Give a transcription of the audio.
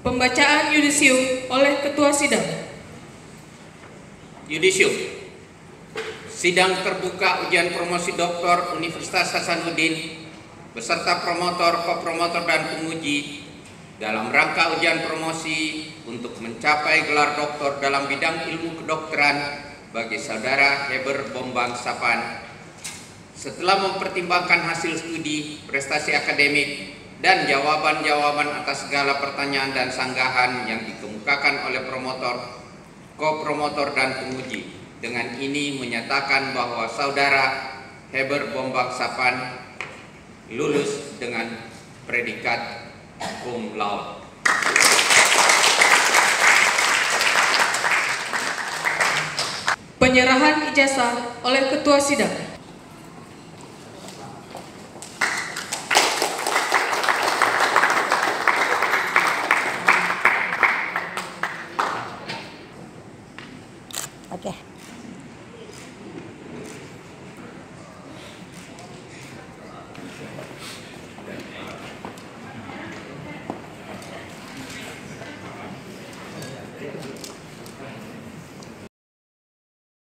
Pembacaan yudisium oleh Ketua Sidang. Yudisium. Sidang terbuka ujian promosi Doktor Universitas Hasanuddin beserta promotor, kopromotor, dan penguji dalam rangka ujian promosi untuk mencapai gelar doktor dalam bidang ilmu kedokteran bagi Saudara Heber Bombang Sapan. Setelah mempertimbangkan hasil studi, prestasi akademik, dan jawaban-jawaban atas segala pertanyaan dan sanggahan yang dikemukakan oleh promotor, kopromotor, dan penguji, dengan ini menyatakan bahwa Saudara Heber Bombang Sapan lulus dengan predikat cum laude. Penyerahan ijazah oleh Ketua Sidang. Oke.